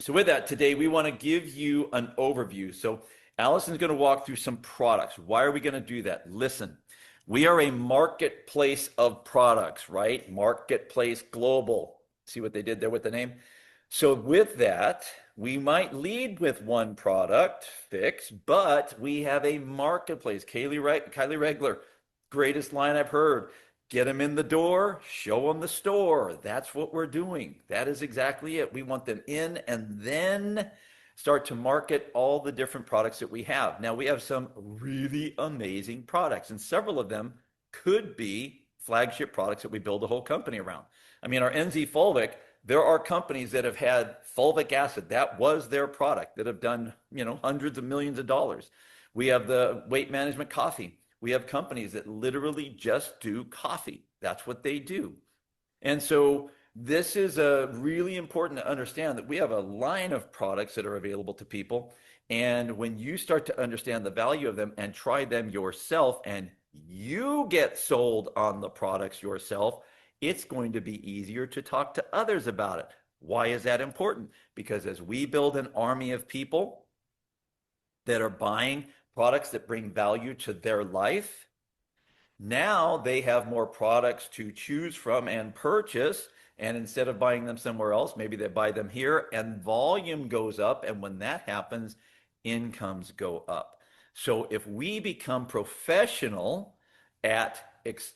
So with that, today we want to give you an overview. So Allison's going to walk through some products. Why are we going to do that? Listen, we are a marketplace of products, right? Marketplace global. See what they did there with the name? So with that, we might lead with one product fix, but we have a marketplace. Kylie Regler, greatest line I've heard. Get them in the door, show them the store. That's what we're doing. That is exactly it. We want them in and then start to market all the different products that we have. Now, we have some really amazing products, and several of them could be flagship products that we build a whole company around. I mean, our NZ Fulvic, there are companies that have had fulvic acid. That was their product that have done, hundreds of millions of dollars. We have the weight management coffee. We have companies that literally just do coffee. That's what they do. And so this is really important to understand that we have a line of products that are available to people. And when you start to understand the value of them and try them yourself and you get sold on the products yourself, it's going to be easier to talk to others about it. Why is that important? Because as we build an army of people that are buying products that bring value to their life, now they have more products to choose from and purchase. And instead of buying them somewhere else, maybe they buy them here and volume goes up. And when that happens, incomes go up. So if we become professional at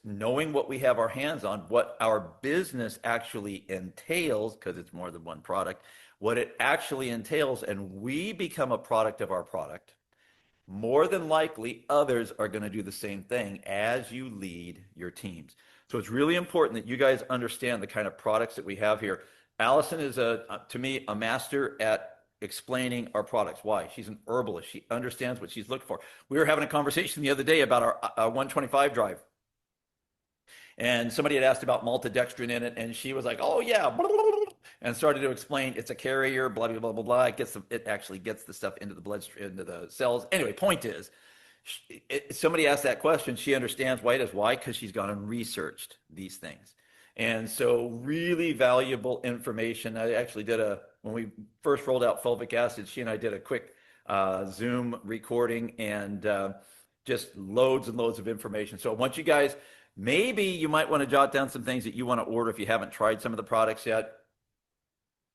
knowing what we have our hands on, what our business actually entails, because it's more than one product, what it actually entails, and we become a product of our product, more than likely others are going to do the same thing as you lead your teams. So it's really important that you guys understand the kind of products that we have here. Allison is, to me, a master at explaining our products. Why? She's an herbalist. She understands what she's looking for. We were having a conversation the other day about our 125 drive. And somebody had asked about maltodextrin in it, and she was like, "Oh yeah," and started to explain it's a carrier, blah blah blah blah blah. It actually gets the stuff into the bloodstream, into the cells. Anyway, point is, somebody asked that question. She understands why it is. Why? Because she's gone and researched these things, and so really valuable information. I actually did when we first rolled out fulvic acid. She and I did a quick Zoom recording, and just loads and loads of information. So once you guys. Maybe you might want to jot down some things that you want to order if you haven't tried some of the products yet.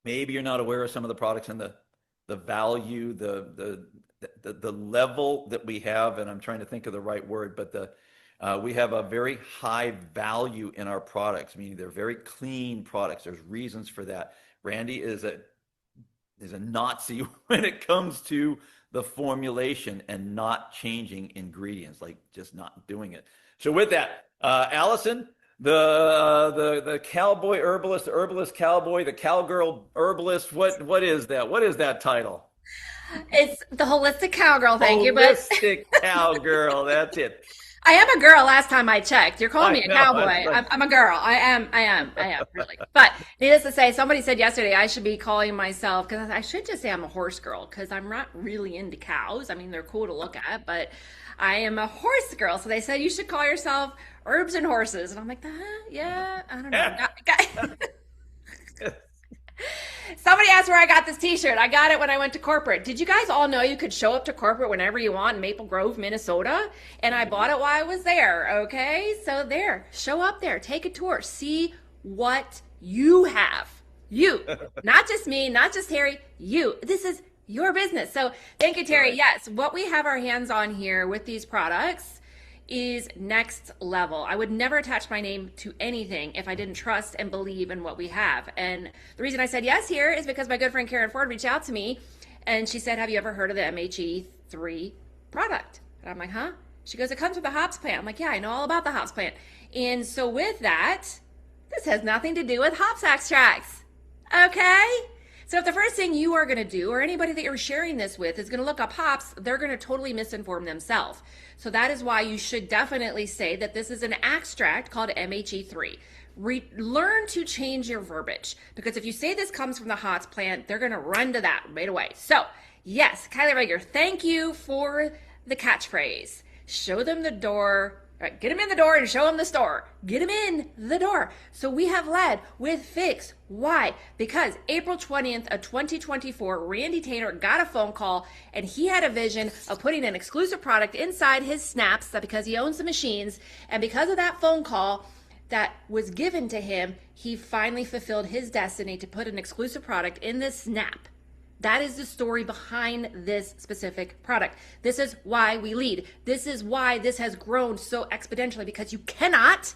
Maybe you're not aware of some of the products and the value, the level that we have, and I'm trying to think of the right word, but we have a very high value in our products, meaning they're very clean products. There's reasons for that. Randy is a Nazi when it comes to the formulation and not changing ingredients, like just not doing it. So with that, Allison, the cowboy herbalist, the herbalist cowboy, the cowgirl herbalist. What is that? What is that title? It's the holistic cowgirl, thank you, but Holistic cowgirl. That's it. I am a girl last time I checked. You're calling I me a know. cowboy. I'm a girl. I am, really. But needless to say, somebody said yesterday I should be calling myself, because I should just say I'm a horse girl, because I'm not really into cows. I mean, they're cool to look at, but I am a horse girl. So they said you should call yourself Herbs and Horses. And I'm like, yeah, I don't know. Somebody asked where I got this t-shirt. I got it when I went to corporate. Did you guys all know you could show up to corporate whenever you want in Maple Grove, Minnesota? And I bought it while I was there, okay? So there, show up there, take a tour, see what you have. You, not just me, not just Terry, you. This is your business. So thank you, Terry. Right. Yes, what we have our hands on here with these products is next level. I would never attach my name to anything if I didn't trust and believe in what we have. And the reason I said yes here is because my good friend Karen Ford reached out to me and she said, "Have you ever heard of the MHE3 product?" And I'm like, "Huh?" She goes, "It comes with the hops plant." I'm like, "Yeah, I know all about the hops plant." And so with that, this has nothing to do with hops extracts. Okay? So if the first thing you are going to do, or anybody that you're sharing this with, is going to look up hops, they're going to totally misinform themselves. So that is why you should definitely say that this is an extract called MHE3. Learn to change your verbiage, because if you say this comes from the hops plant, they're going to run to that right away. So yes, Kylie Rager, thank you for the catchphrase. Show them the door, Right, get them in the door and show them the store. Get them in the door. So we have led with Fix. Why? Because April 20th of 2024, Randy Taylor got a phone call and he had a vision of putting an exclusive product inside his snaps that because he owns the machines. And because of that phone call that was given to him, he finally fulfilled his destiny to put an exclusive product in this snap. That is the story behind this specific product. This is why we lead. This is why this has grown so exponentially, because you cannot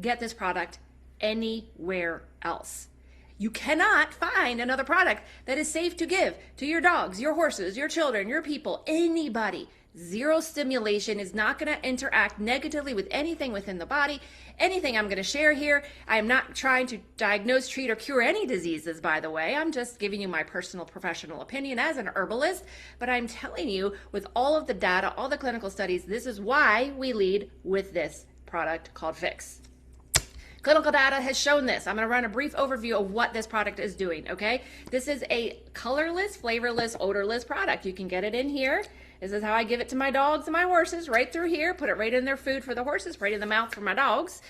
get this product anywhere else. You cannot find another product that is safe to give to your dogs, your horses, your children, your people, anybody. Zero stimulation is not going to interact negatively with anything within the body. Anything I'm going to share here, I am not trying to diagnose, treat, or cure any diseases, by the way. I'm just giving you my personal professional opinion as an herbalist. But I'm telling you, with all of the data, all the clinical studies, this is why we lead with this product called Fix. Clinical data has shown this. I'm going to run a brief overview of what this product is doing, okay? This is a colorless, flavorless, odorless product. You can get it in here. This is how I give it to my dogs and my horses, right through here. Put it right in their food for the horses, right in the mouth for my dogs.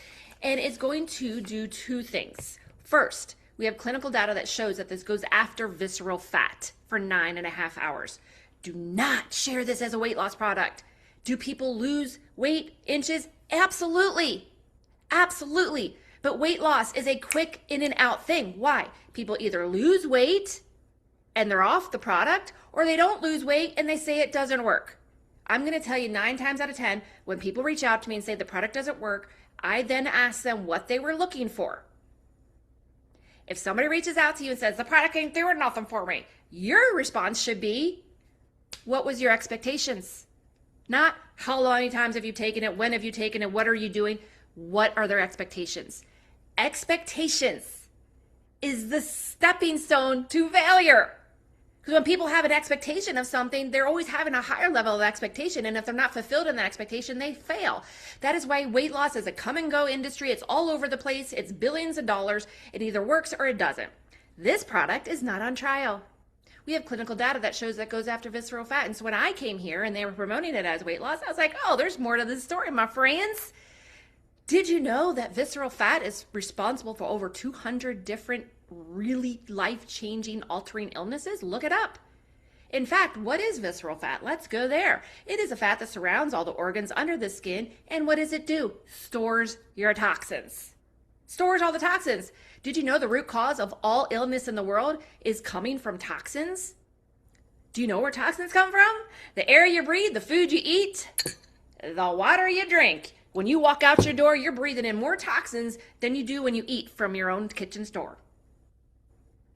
And it's going to do two things. First, we have clinical data that shows that this goes after visceral fat for 9.5 hours. Do not share this as a weight loss product. Do people lose weight, inches? Absolutely. Absolutely. But weight loss is a quick in and out thing. Why? People either lose weight and they're off the product, or they don't lose weight and they say it doesn't work. I'm going to tell you 9 times out of 10, when people reach out to me and say the product doesn't work, I then ask them what they were looking for. If somebody reaches out to you and says, the product ain't doing nothing for me, your response should be, what was your expectations? Not how many times have you taken it, when have you taken it, what are you doing? What are their expectations? Expectations is the stepping stone to failure. Because when people have an expectation of something, they're always having a higher level of expectation. And if they're not fulfilled in that expectation, they fail. That is why weight loss is a come and go industry. It's all over the place. It's billions of dollars. It either works or it doesn't. This product is not on trial. We have clinical data that shows that goes after visceral fat. And so when I came here and they were promoting it as weight loss, I was like, oh, there's more to this story, my friends. Did you know that visceral fat is responsible for over 200 different really life-changing, altering illnesses? Look it up. In fact, what is visceral fat? Let's go there. It is a fat that surrounds all the organs under the skin. And what does it do? Stores your toxins. Stores all the toxins. Did you know the root cause of all illness in the world is coming from toxins? Do you know where toxins come from? The air you breathe, the food you eat, the water you drink. When you walk out your door, you're breathing in more toxins than you do when you eat from your own kitchen store.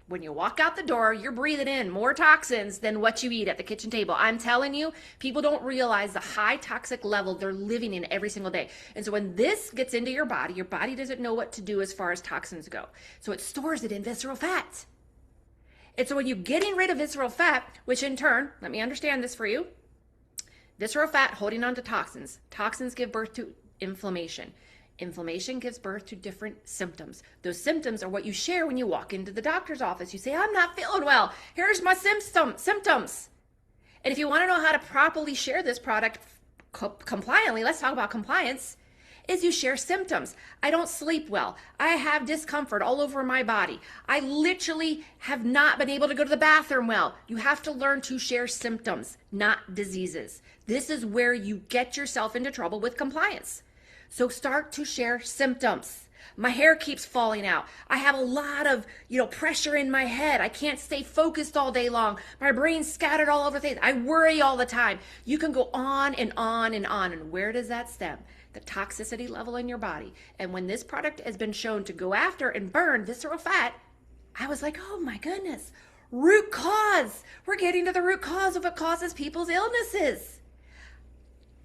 When you walk out the door, you're breathing in more toxins than what you eat at the kitchen table. I'm telling you, people don't realize the high toxic level they're living in every single day. And so when this gets into your body doesn't know what to do as far as toxins go. So it stores it in visceral fat. And so when you're getting rid of visceral fat, which in turn, let me understand this for you, visceral fat holding on to toxins. Toxins give birth to inflammation. Inflammation gives birth to different symptoms. Those symptoms are what you share when you walk into the doctor's office. You say, I'm not feeling well. Here's my symptoms. And if you want to know how to properly share this product compliantly, let's talk about compliance, is you share symptoms. I don't sleep well. I have discomfort all over my body. I literally have not been able to go to the bathroom well. You have to learn to share symptoms, not diseases. This is where you get yourself into trouble with compliance. So start to share symptoms. My hair keeps falling out. I have a lot of, pressure in my head. I can't stay focused all day long. My brain's scattered all over things. I worry all the time. You can go on and on and on. And where does that stem? The toxicity level in your body. And when this product has been shown to go after and burn visceral fat, I was like, oh my goodness, root cause. We're getting to the root cause of what causes people's illnesses.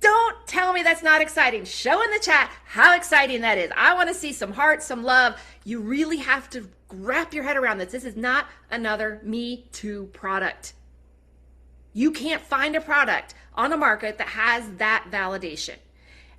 Don't tell me that's not exciting. Show in the chat how exciting that is. I want to see some heart, some love. You really have to wrap your head around this. This is not another Me Too product. You can't find a product on the market that has that validation.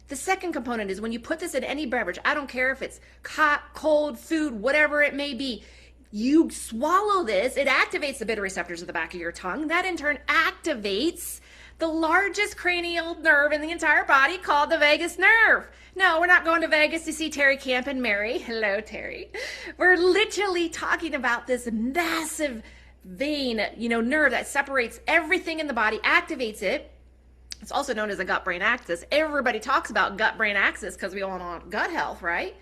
The second component is when you put this in any beverage, I don't care if it's hot, cold, food, whatever it may be, you swallow this, it activates the bitter receptors at the back of your tongue. That in turn activates the largest cranial nerve in the entire body called the vagus nerve. No, we're not going to Vegas to see Terry Camp and Mary. Hello, Terry. We're literally talking about this massive vein, nerve that separates everything in the body, activates it. It's also known as a gut-brain axis. Everybody talks about gut-brain axis because we all want gut health, right?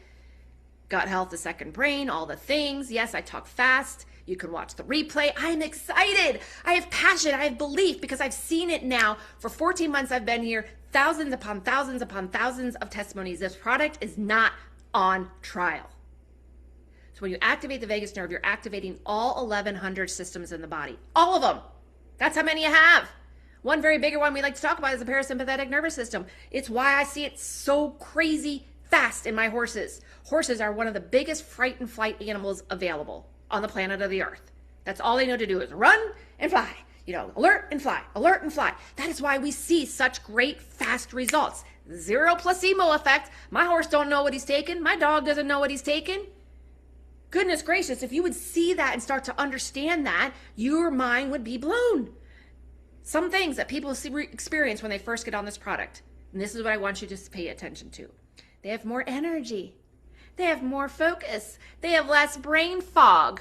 Gut health, the second brain, all the things. Yes, I talk fast. You can watch the replay. I'm excited. I have passion. I have belief because I've seen it now. For 14 months I've been here. Thousands upon thousands upon thousands of testimonies. This product is not on trial. So when you activate the vagus nerve, you're activating all 1,100 systems in the body. All of them. That's how many you have. One very bigger one we like to talk about is the parasympathetic nervous system. It's why I see it so crazy fast in my horses. Horses are one of the biggest fright and flight animals available on the planet of the earth. That's all they know to do is run and fly. Alert and fly, alert and fly. That is why we see such great fast results. Zero placebo effect. My horse don't know what he's taking. My dog doesn't know what he's taking. Goodness gracious, if you would see that and start to understand that, your mind would be blown. Some things that people experience when they first get on this product, and this is what I want you to pay attention to. They have more energy. They have more focus. They have less brain fog.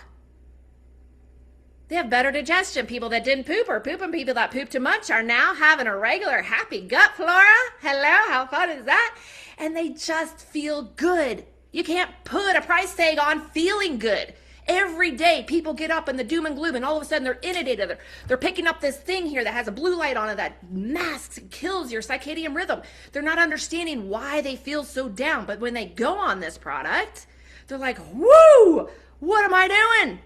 They have better digestion. People that didn't poop or pooping, people that poop too much are now having a regular happy gut flora. Hello, how fun is that? And they just feel good. You can't put a price tag on feeling good. Every day people get up in the doom and gloom and all of a sudden they're inundated. They're picking up this thing here that has a blue light on it that masks and kills your circadian rhythm. They're not understanding why they feel so down. But when they go on this product, they're like, woo, what am I doing?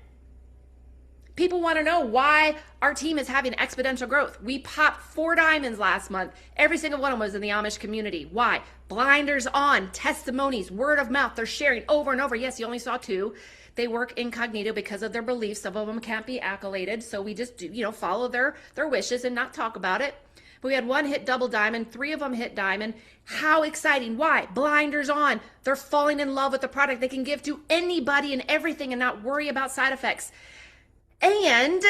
People want to know why our team is having exponential growth. We popped 4 diamonds last month. Every single one of them was in the Amish community. Why? Blinders on, testimonies, word of mouth. They're sharing over and over. Yes, you only saw 2. They work incognito because of their beliefs. Some of them can't be accoladed. So we just do, follow their wishes and not talk about it. But we had 1 hit double diamond, 3 of them hit diamond. How exciting. Why? Blinders on. They're falling in love with the product. They can give to anybody and everything and not worry about side effects. And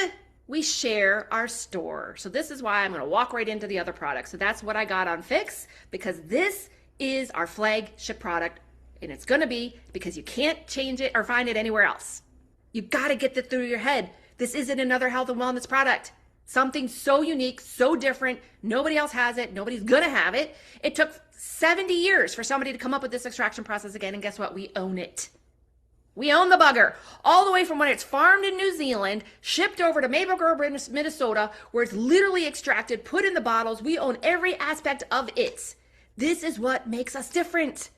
we share our store. So this is why I'm going to walk right into the other products. So that's what I got on Fix, because this is our flagship product. And it's going to be because you can't change it or find it anywhere else. You got to get that through your head. This isn't another health and wellness product. Something so unique, so different. Nobody else has it. Nobody's going to have it. It took 70 years for somebody to come up with this extraction process again. And guess what? We own it. We own the bugger, all the way from when it's farmed in New Zealand, shipped over to Maple Grove, Minnesota, where it's literally extracted, put in the bottles. We own every aspect of it. This is what makes us different.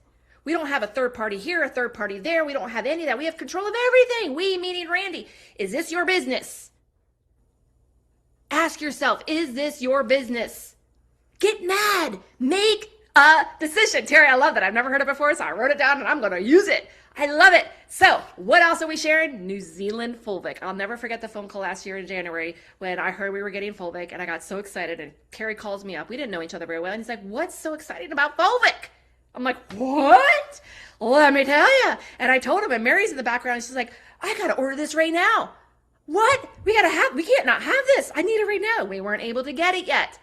We don't have a third party here, a third party there. We don't have any of that. We have control of everything. We, meaning Randy. Is this your business? Ask yourself, is this your business? Get mad. Make a decision. Terry, I love that. I've never heard it before, so I wrote it down and I'm going to use it. I love it. So what else are we sharing? New Zealand Fulvic. I'll never forget the phone call last year in January when I heard we were getting Fulvic and I got so excited, and Terry calls me up. We didn't know each other very well. And he's like, what's so exciting about Fulvic? I'm like, what? Let me tell you. And I told him, and Mary's in the background. She's like, I got to order this right now. What? We can't not have this. I need it right now. We weren't able to get it yet.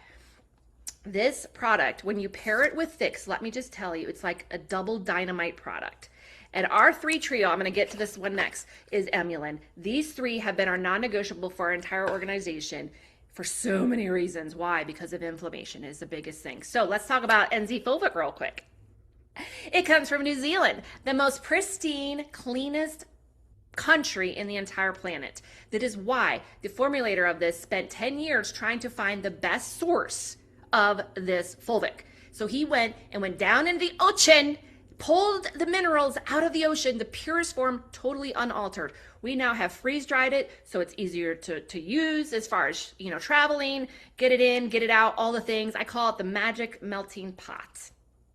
This product, when you pair it with Fix, let me just tell you, it's like a double dynamite product. And our 3 trio, I'm going to get to this one next, is Emulin. These 3 have been our non-negotiable for our entire organization for so many reasons. Why? Because of inflammation is the biggest thing. So let's talk about NZ Fulvic real quick. It comes from New Zealand, the most pristine, cleanest country in the entire planet. That is why the formulator of this spent 10 years trying to find the best source of this Fulvic. So he went down in the ocean, pulled the minerals out of the ocean, the purest form, totally unaltered. We now have freeze-dried it, so it's easier to use as far as, traveling, get it in, get it out, all the things. I call it the magic melting pot,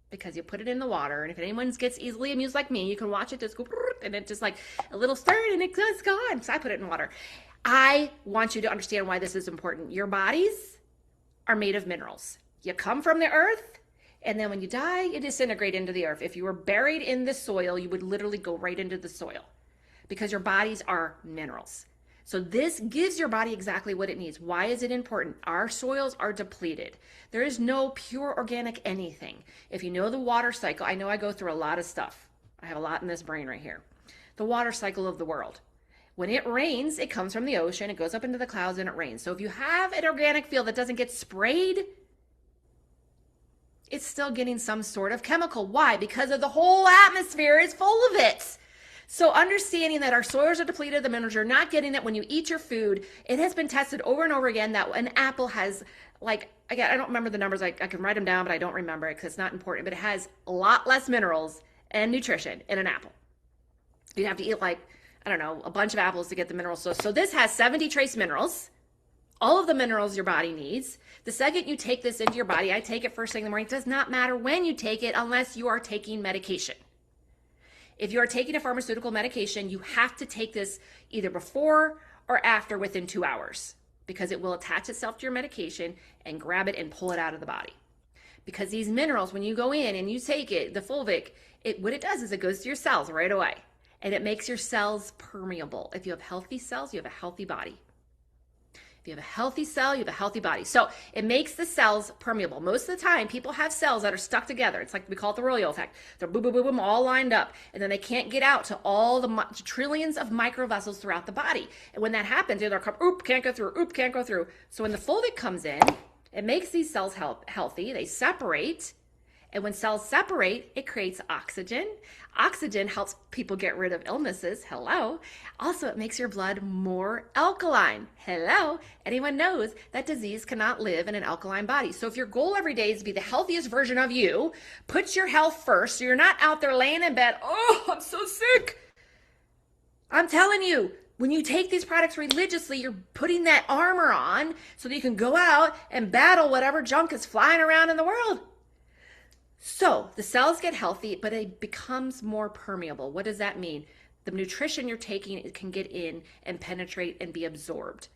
because you put it in the water, and if anyone gets easily amused like me, you can watch it just go, and it just like a little stir, and it's gone. So I put it in water. I want you to understand why this is important. Your bodies are made of minerals. You come from the earth, and then when you die, you disintegrate into the earth. If you were buried in the soil, you would literally go right into the soil because your bodies are minerals. So this gives your body exactly what it needs. Why is it important? Our soils are depleted. There is no pure organic anything. If you know the water cycle, I know I go through a lot of stuff. I have a lot in this brain right here. The water cycle of the world. When it rains, it comes from the ocean, it goes up into the clouds, and it rains. So if you have an organic field that doesn't get sprayed, it's still getting some sort of chemical. Why? Because of the whole atmosphere is full of it. So understanding that our soils are depleted, the minerals, you're not getting it when you eat your food. It has been tested over and over again that an apple has, like, again, I don't remember the numbers. I can write them down, but I don't remember it because it's not important. But it has a lot less minerals and nutrition in an apple. You'd have to eat, like, I don't know, a bunch of apples to get the minerals. So this has 70 trace minerals, all of the minerals your body needs. The second you take this into your body, I take it first thing in the morning. It does not matter when you take it unless you are taking medication. If you are taking a pharmaceutical medication, you have to take this either before or after within 2 hours because it will attach itself to your medication and grab it and pull it out of the body. Because these minerals, when you go in and you take it, the fulvic, what it does is it goes to your cells right away and it makes your cells permeable. If you have healthy cells, you have a healthy body. If you have a healthy cell, you have a healthy body. So it makes the cells permeable. Most of the time, people have cells that are stuck together. It's like we call it the Royo effect. They're boom, boom, boom, boom, all lined up. And then they can't get out to all the trillions of microvessels throughout the body. And when that happens, they're like, oop, can't go through, oop, can't go through. So when the fulvic comes in, it makes these cells healthy. They separate. And when cells separate, it creates oxygen. Oxygen helps people get rid of illnesses. Hello. Also, it makes your blood more alkaline. Hello. Anyone knows that disease cannot live in an alkaline body. So if your goal every day is to be the healthiest version of you, put your health first so you're not out there laying in bed, oh, I'm so sick. I'm telling you, when you take these products religiously, you're putting that armor on so that you can go out and battle whatever junk is flying around in the world. So the cells get healthy, but it becomes more permeable. What does that mean? The nutrition you're taking, it can get in and penetrate and be absorbed.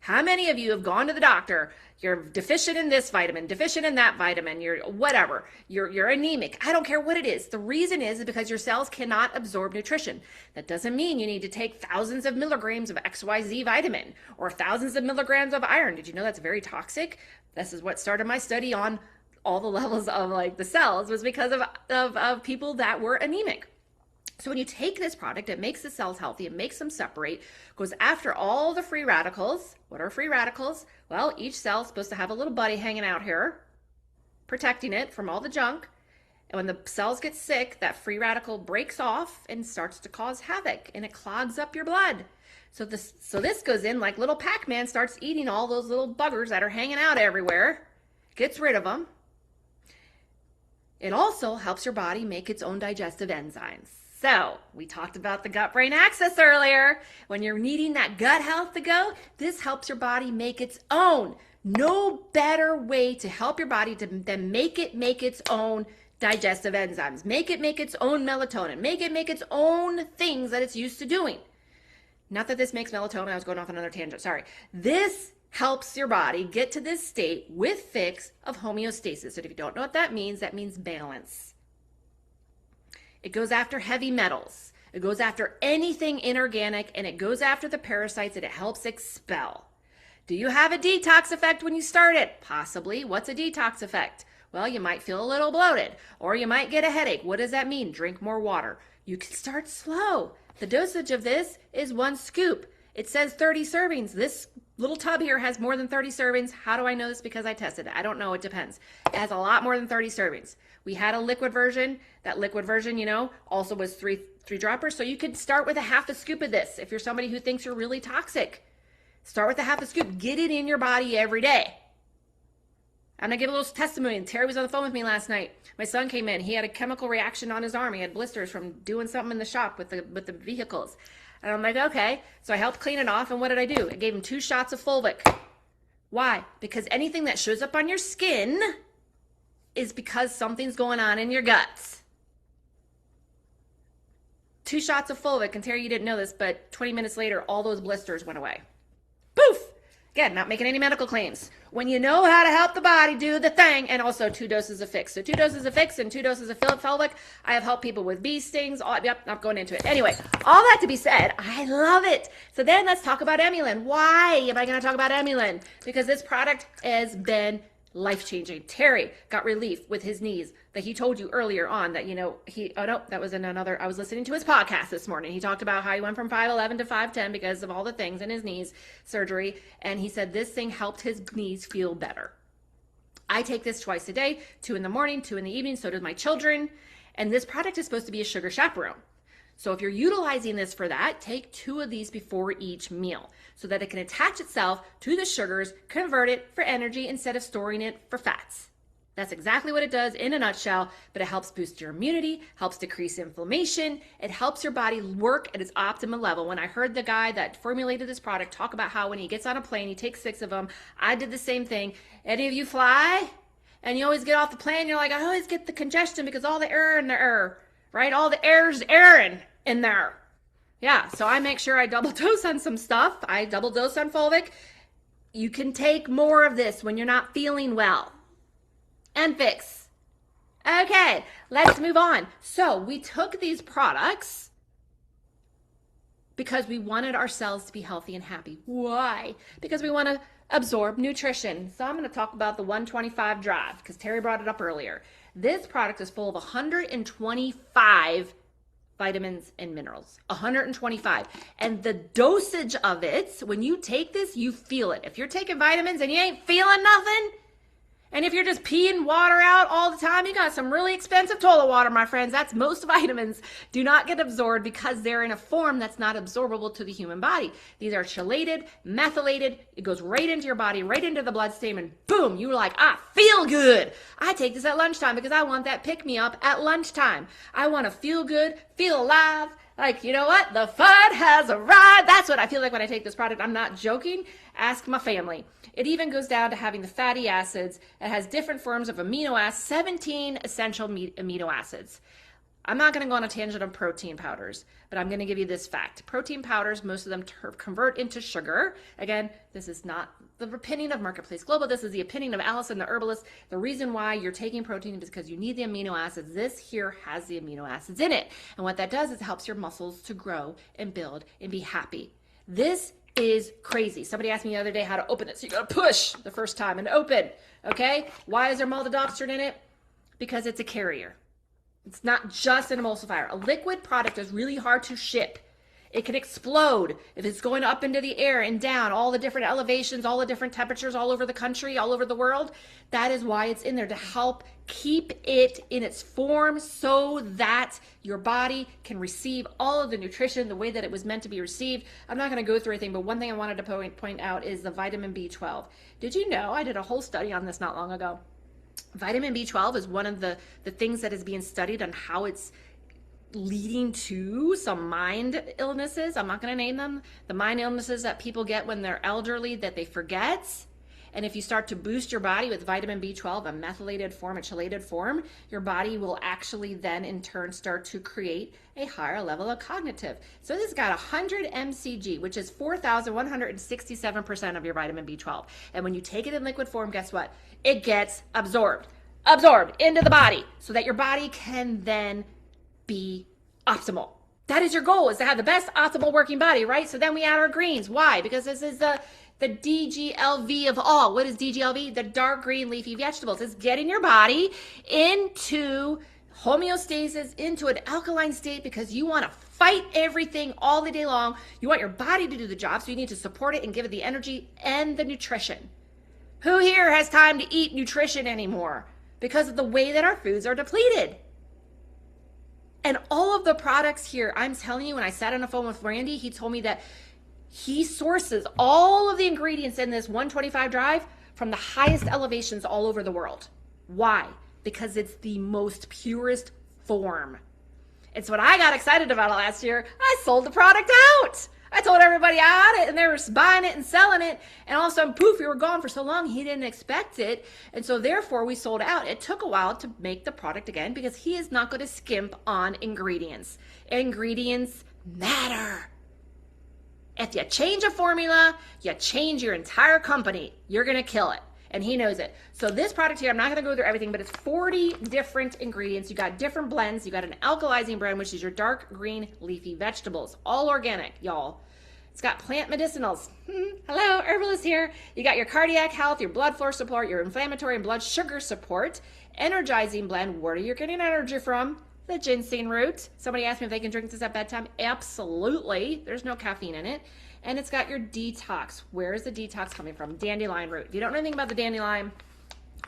How many of you have gone to the doctor? You're deficient in this vitamin, deficient in that vitamin, you're whatever, you're anemic. I don't care what it is. The reason is because your cells cannot absorb nutrition. That doesn't mean you need to take thousands of milligrams of XYZ vitamin or thousands of milligrams of iron. Did you know that's very toxic? This is what started my study on all the levels of like the cells was because of people that were anemic. So when you take this product, it makes the cells healthy, it makes them separate, goes after all the free radicals. What are free radicals? Well, each cell is supposed to have a little buddy hanging out here, protecting it from all the junk. And when the cells get sick, that free radical breaks off and starts to cause havoc and it clogs up your blood. So this goes in like little Pac-Man, starts eating all those little buggers that are hanging out everywhere, gets rid of them. It also helps your body make its own digestive enzymes. So we talked about the gut-brain axis earlier. When you're needing that gut health to go, this helps your body make its own. No better way to help your body than make it make its own digestive enzymes. Make it make its own melatonin. Make it make its own things that it's used to doing. Not that this makes melatonin. I was going off on another tangent. Sorry. This helps your body get to this state with fix of homeostasis. And if you don't know what that means balance. It goes after heavy metals. It goes after anything inorganic, and it goes after the parasites that it helps expel. Do you have a detox effect when you start it? Possibly. What's a detox effect? Well, you might feel a little bloated, or you might get a headache. What does that mean? Drink more water. You can start slow. The dosage of this is 1 scoop. It says 30 servings. This little tub here has more than 30 servings. How do I know this? Because I tested it. I don't know. It depends. It has a lot more than 30 servings. We had a liquid version. That liquid version, also was three droppers. So you could start with a half a scoop of this. If you're somebody who thinks you're really toxic, start with a half a scoop. Get it in your body every day. I'm going to give a little testimony. And Terry was on the phone with me last night. My son came in. He had a chemical reaction on his arm. He had blisters from doing something in the shop with the vehicles. And I'm like, okay. So I helped clean it off. And what did I do? I gave him 2 shots of fulvic. Why? Because anything that shows up on your skin is because something's going on in your guts. 2 shots of fulvic. And Terry, you didn't know this, but 20 minutes later, all those blisters went away. Poof! Again, not making any medical claims. When you know how to help the body do the thing, and also 2 doses of fix. So 2 doses of fix and 2 doses of Fulvic. I have helped people with bee stings. Yep, not going into it. Anyway, all that to be said, I love it. So then let's talk about Emulin. Why am I going to talk about Emulin? Because this product has been life-changing. Terry got relief with his knees that he told you earlier on that, that was in another, I was listening to his podcast this morning. He talked about how he went from 5'11 to 5'10 because of all the things in his knees surgery. And he said this thing helped his knees feel better. I take this twice a day, 2 in the morning, 2 in the evening. So do my children. And this product is supposed to be a sugar chaperone. So if you're utilizing this for that, take 2 of these before each meal so that it can attach itself to the sugars, convert it for energy instead of storing it for fats. That's exactly what it does in a nutshell, but it helps boost your immunity, helps decrease inflammation. It helps your body work at its optimal level. When I heard the guy that formulated this product talk about how when he gets on a plane, he takes 6 of them. I did the same thing. Any of you fly? And you always get off the plane, you're like, I always get the congestion because all the air in the air, right? All the air's airing in there. Yeah, so I make sure I double dose on some stuff. I double dose on Fulvic. You can take more of this when you're not feeling well. And fix. Okay, let's move on. So we took these products because we wanted our cells to be healthy and happy. Why? Because we want to absorb nutrition. So I'm going to talk about the 125 Drive because Terry brought it up earlier. This product is full of 125 vitamins and minerals. 125. And the dosage of it, when you take this, you feel it. If you're taking vitamins and you ain't feeling nothing, and if you're just peeing water out all the time, you got some really expensive toilet water, my friends. That's most vitamins do not get absorbed because they're in a form that's not absorbable to the human body. These are chelated, methylated. It goes right into your body, right into the bloodstream, and boom, you're like, I feel good. I take this at lunchtime because I want that pick-me-up at lunchtime. I want to feel good, feel alive. Like, you know what? The fun has arrived. That's what I feel like when I take this product. I'm not joking. Ask my family. It even goes down to having the fatty acids. It has different forms of amino acids, 17 essential amino acids. I'm not going to go on a tangent on protein powders, but I'm going to give you this fact. Protein powders, most of them convert into sugar. Again, this is not the opinion of Marketplace Global. This is the opinion of Alison, the herbalist. The reason why you're taking protein is because you need the amino acids. This here has the amino acids in it. And what that does is it helps your muscles to grow and build and be happy. This is crazy. Somebody asked me the other day how to open it. So you got to push the first time and open. Okay? Why is there maltodextrin in it? Because it's a carrier. It's not just an emulsifier. A liquid product is really hard to ship. It can explode if it's going up into the air and down, all the different elevations, all the different temperatures all over the country, all over the world. That is why it's in there, to help keep it in its form so that your body can receive all of the nutrition the way that it was meant to be received. I'm not going to go through everything, but one thing I wanted to point out is the vitamin B12. Did you know, I did a whole study on this not long ago. Vitamin B12 is one of the things that is being studied on how it's leading to some mind illnesses. I'm not going to name them. The mind illnesses that people get when they're elderly that they forget. And if you start to boost your body with vitamin B12, a methylated form, a chelated form, your body will actually then in turn start to create a higher level of cognitive. So this has got 100 mcg, which is 4,167% of your vitamin B12. And when you take it in liquid form, guess what? It gets absorbed into the body so that your body can then be optimal. That is your goal, is to have the best optimal working body, right? So then we add our greens. Why? Because this is the DGLV of all. What is DGLV? The dark green leafy vegetables. It's getting your body into homeostasis, into an alkaline state, because you want to fight everything all the day long. You want your body to do the job, so you need to support it and give it the energy and the nutrition. Who here has time to eat nutrition anymore because of the way that our foods are depleted? And all of the products here, I'm telling you, when I sat on the phone with Randy, he told me that he sources all of the ingredients in this 125 Drive from the highest elevations all over the world. Why? Because it's the most purest form. It's what I got excited about last year. I sold the product out. I told everybody I had it, and they were buying it and selling it, and all of a sudden, poof, we were gone for so long, he didn't expect it, and so therefore we sold out. It took a while to make the product again because he is not going to skimp on ingredients. Ingredients matter. If you change a formula, you change your entire company. You're going to kill it. And he knows it. So this product here, I'm not going to go through everything, but it's 40 different ingredients. You got different blends. You got an alkalizing blend, which is your dark green leafy vegetables. All organic, y'all. It's got plant medicinals. Hello, herbalist here. You got your cardiac health, your blood flow support, your inflammatory and blood sugar support, energizing blend. Where are you getting energy from? The ginseng root. Somebody asked me if they can drink this at bedtime. Absolutely. There's no caffeine in it. And it's got your detox. Where is the detox coming from? Dandelion root. If you don't know anything about the dandelion,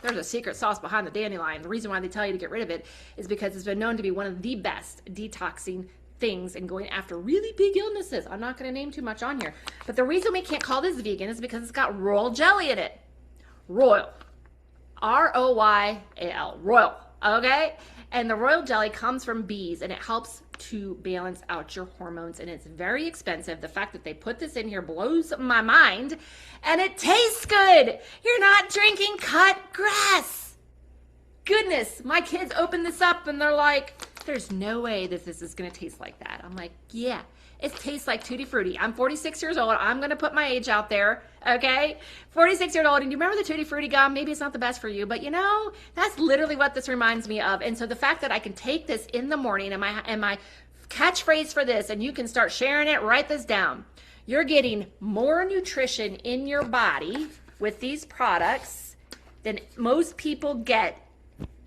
there's a secret sauce behind the dandelion. The reason why they tell you to get rid of it is because it's been known to be one of the best detoxing things and going after really big illnesses. I'm not going to name too much on here. But the reason we can't call this vegan is because it's got royal jelly in it. Royal. Royal. Royal. Okay? And the royal jelly comes from bees, and it helps to balance out your hormones, and it's very expensive. The fact that they put this in here blows my mind, and it tastes good. You're not drinking cut grass. Goodness, my kids open this up, and they're like, there's no way that this is going to taste like that. I'm like, yeah, it tastes like Tutti Frutti. I'm 46 years old. I'm going to put my age out there, okay? 46 years old, and you remember the Tutti Frutti gum? Maybe it's not the best for you, but you know, that's literally what this reminds me of. And so the fact that I can take this in the morning, and my catchphrase for this, and you can start sharing it, write this down. You're getting more nutrition in your body with these products than most people get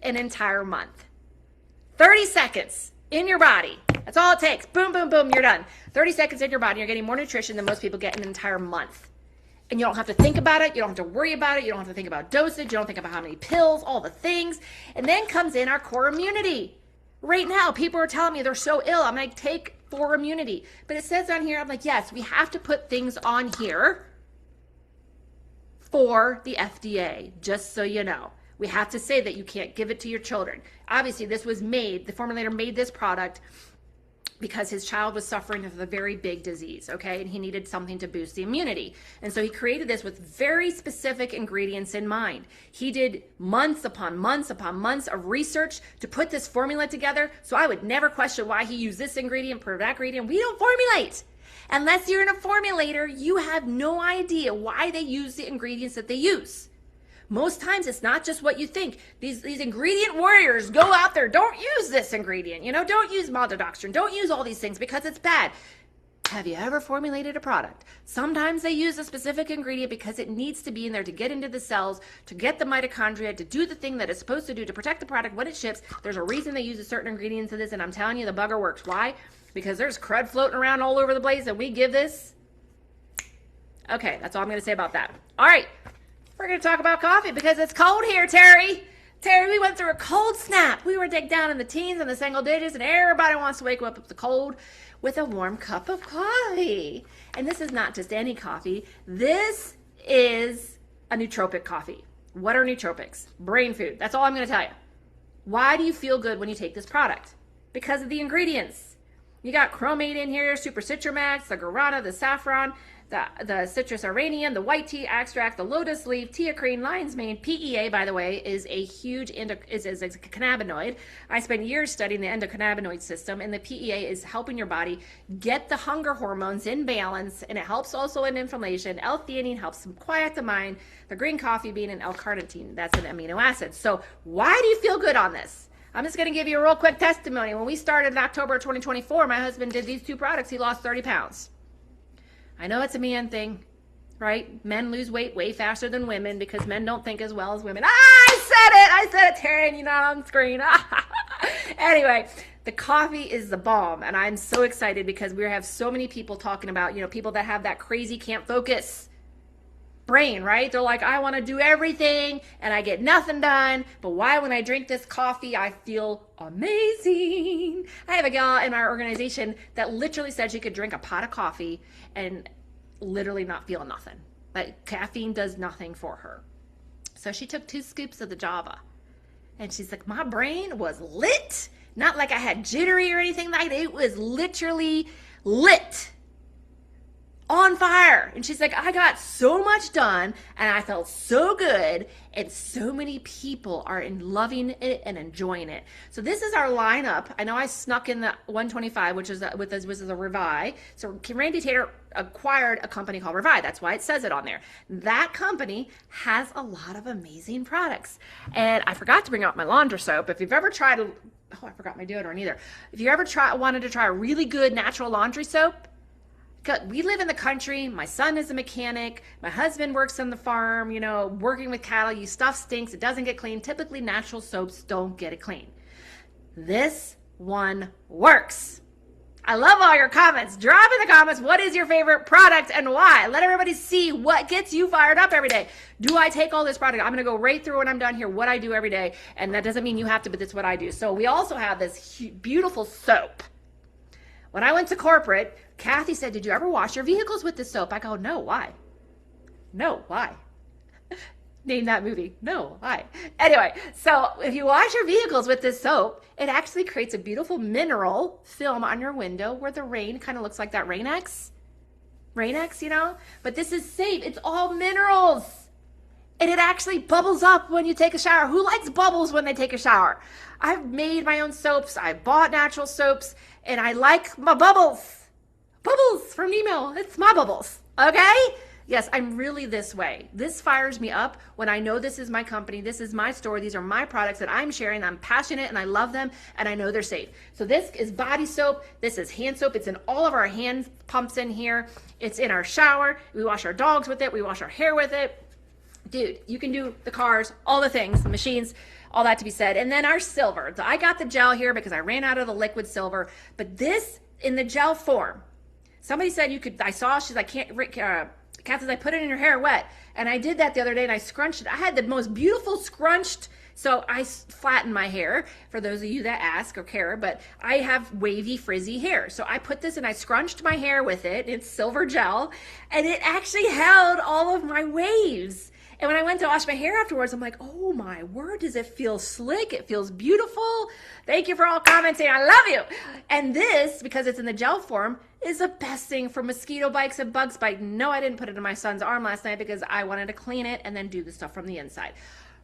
an entire month. 30 seconds in your body. That's all it takes. Boom, boom, boom, you're done. 30 seconds in your body, you're getting more nutrition than most people get in an entire month. And you don't have to think about it. You don't have to worry about it. You don't have to think about dosage. You don't think about how many pills, all the things. And then comes in our core immunity. Right now, people are telling me they're so ill. I'm like, take for immunity. But it says on here, I'm like, yes, we have to put things on here for the FDA, just so you know. We have to say that you can't give it to your children. Obviously, this was made, the formulator made this product because his child was suffering with a very big disease, okay? And he needed something to boost the immunity. And so he created this with very specific ingredients in mind. He did months upon months upon months of research to put this formula together, so I would never question why he used this ingredient for that ingredient. We don't formulate. Unless you're in a formulator, you have no idea why they use the ingredients that they use. Most times it's not just what you think. These ingredient warriors go out there, don't use this ingredient, don't use maltodextrin, don't use all these things because it's bad. Have you ever formulated a product? Sometimes they use a specific ingredient because it needs to be in there to get into the cells, to get the mitochondria, to do the thing that it's supposed to do, to protect the product when it ships. There's a reason they use a certain ingredient to this, and I'm telling you, the bugger works. Why? Because there's crud floating around all over the place, and we give this. Okay, that's all I'm going to say about that. All right. We're going to talk about coffee because it's cold here, Terry. Terry, we went through a cold snap. We were down in the teens and the single digits, and everybody wants to wake up with the cold with a warm cup of coffee. And this is not just any coffee. This is a nootropic coffee. What are nootropics? Brain food. That's all I'm going to tell you. Why do you feel good when you take this product? Because of the ingredients. You got chromate in here, super citramax, the guarana, the saffron, the citrus auranium, the white tea extract, the lotus leaf, teacrine, lion's mane. PEA, by the way, is a huge is a cannabinoid. I spent years studying the endocannabinoid system, and the PEA is helping your body get the hunger hormones in balance, and it helps also in inflammation. L-theanine helps quiet the mind. The green coffee bean and L-carnitine, that's an amino acid. So why do you feel good on this? I'm just going to give you a real quick testimony. When we started in October 2024, my husband did these two products. He lost 30 pounds. I know it's a man thing, right? Men lose weight way faster than women because men don't think as well as women. I said it, Terry, and you're not on screen. Anyway, the coffee is the bomb, and I'm so excited because we have so many people talking about, people that have that crazy can't focus brain, right? They're like, I want to do everything, and I get nothing done, but why when I drink this coffee, I feel amazing. I have a gal in our organization that literally said she could drink a pot of coffee and literally not feel nothing. Like caffeine does nothing for her. So she took 2 scoops of the Java, and she's like, my brain was lit. Not like I had jittery or anything like that. It was literally lit. On on fire. And she's like, I got so much done and I felt so good. And so many people are loving it and enjoying it. So this is our lineup. I know I snuck in the 125, which is with this was a Revi. So Randy Tater acquired a company called Revi. That's why it says it on there. That company has a lot of amazing products. And I forgot to bring out my laundry soap. If you've ever tried, I forgot my deodorant either. If you ever wanted to try a really good natural laundry soap, we live in the country. My son is a mechanic. My husband works on the farm, working with cattle. You stuff stinks. It doesn't get clean. Typically, natural soaps don't get it clean. This one works. I love all your comments. Drop in the comments, what is your favorite product and why? Let everybody see what gets you fired up every day. Do I take all this product? I'm going to go right through when I'm done here what I do every day. And that doesn't mean you have to, but that's what I do. So we also have this beautiful soap. When I went to corporate, Kathy said, did you ever wash your vehicles with this soap? I go, no, why? No, why? Name that movie. No, why? Anyway, so if you wash your vehicles with this soap, it actually creates a beautiful mineral film on your window where the rain kind of looks like that Rain-X, but this is safe. It's all minerals. And it actually bubbles up when you take a shower. Who likes bubbles when they take a shower? I've made my own soaps. I bought natural soaps and I like my bubbles. Bubbles from Nemo. It's my bubbles. Okay? Yes, I'm really this way. This fires me up when I know this is my company, this is my store, these are my products that I'm sharing, I'm passionate and I love them and I know they're safe. So this is body soap, this is hand soap, it's in all of our hand pumps in here, it's in our shower, we wash our dogs with it, we wash our hair with it. Dude, you can do the cars, all the things, the machines, all that to be said. And then our silver. So I got the gel here because I ran out of the liquid silver, but this in the gel form. Somebody said you could, she's like, Kathy says, I put it in your hair wet. And I did that the other day and I scrunched it. I had the most beautiful scrunched, so I flattened my hair, for those of you that ask or care, but I have wavy, frizzy hair. So I put this and I scrunched my hair with it. It's silver gel. And it actually held all of my waves. And when I went to wash my hair afterwards, I'm like, oh my word, does it feel slick? It feels beautiful. Thank you for all commenting. I love you. And this, because it's in the gel form, is the best thing for mosquito bites and bugs bite. No, I didn't put it in my son's arm last night because I wanted to clean it and then do the stuff from the inside.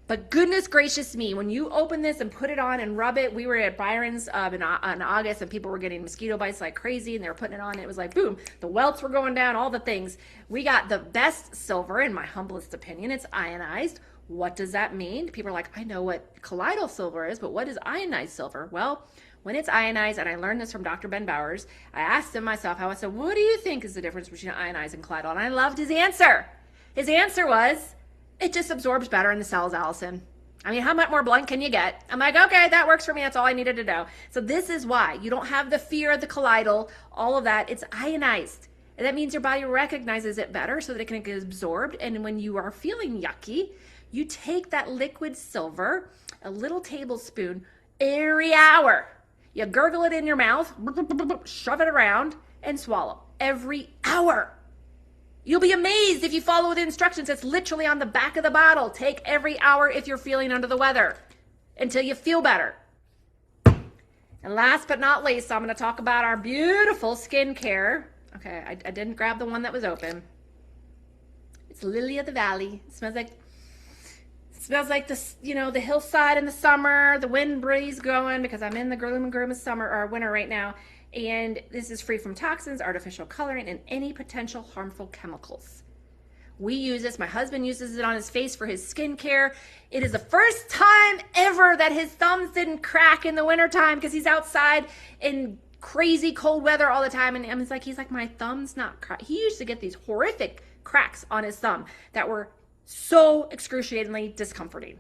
But goodness gracious me, when you open this and put it on and rub it, we were at Byron's in August and people were getting mosquito bites like crazy and they were putting it on. It was like, boom, the welts were going down, all the things. We got the best silver, in my humblest opinion. It's ionized. What does that mean? People are like, I know what colloidal silver is, but what is ionized silver? Well, when it's ionized, and I learned this from Dr. Ben Bowers, I asked him myself, I said, what do you think is the difference between ionized and colloidal? And I loved his answer. His answer was, it just absorbs better in the cells, Allison. I mean, how much more blunt can you get? I'm like, okay, that works for me. That's all I needed to know. So this is why you don't have the fear of the colloidal, all of that. It's ionized. And that means your body recognizes it better so that it can get absorbed. And when you are feeling yucky, you take that liquid silver, a little tablespoon every hour. You gurgle it in your mouth, shove it around, and swallow every hour. You'll be amazed if you follow the instructions. It's literally on the back of the bottle. Take every hour if you're feeling under the weather until you feel better. And last but not least, I'm going to talk about our beautiful skincare. Okay, I didn't grab the one that was open. It's Lily of the Valley. It smells like the, the hillside in the summer, the wind breeze going, because I'm in the gloom and gloom of summer or winter right now. And this is free from toxins, artificial coloring, and any potential harmful chemicals. We use this. My husband uses it on his face for his skincare. It is the first time ever that his thumbs didn't crack in the wintertime because he's outside in crazy cold weather all the time. And he's like, my thumb's not cracked. He used to get these horrific cracks on his thumb that were so excruciatingly discomforting.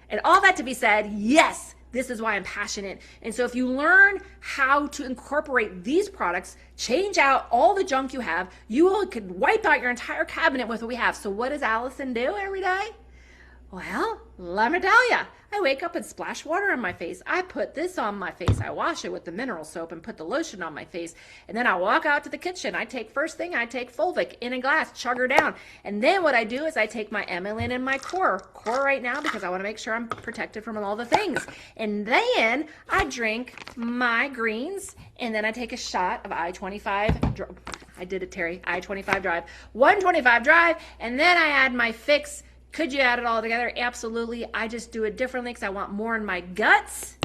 And all that to be said, yes, this is why I'm passionate. And so if you learn how to incorporate these products, change out all the junk you have, you could wipe out your entire cabinet with what we have. So what does Allison do every day? Well, let me tell you, I wake up and splash water on my face. I put this on my face. I wash it with the mineral soap and put the lotion on my face. And then I walk out to the kitchen. I take Fulvic in a glass, chug her down. And then what I do is I take my Emmeline and my core right now because I want to make sure I'm protected from all the things. And then I drink my greens and then I take a shot of I-25 I did it, Terry. I-25 drive. 125 drive. And then I add my fix. Could you add it all together? Absolutely. I just do it differently because I want more in my guts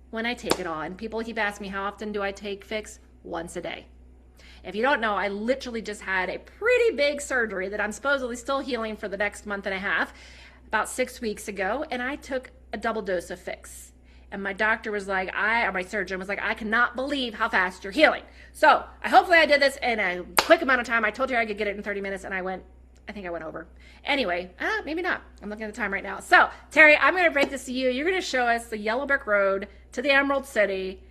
when I take it on. People keep asking me, how often do I take fix? Once a day. If you don't know, I literally just had a pretty big surgery that I'm supposedly still healing for the next month and a half, about 6 weeks ago, and I took a double dose of fix. And my doctor was like, or my surgeon was like, I cannot believe how fast you're healing. So hopefully I did this in a quick amount of time. I told you I could get it in 30 minutes, and I think I went over. Anyway, maybe not. I'm looking at the time right now. So, Terry, I'm going to break this to you. You're going to show us the yellow brick road to the Emerald City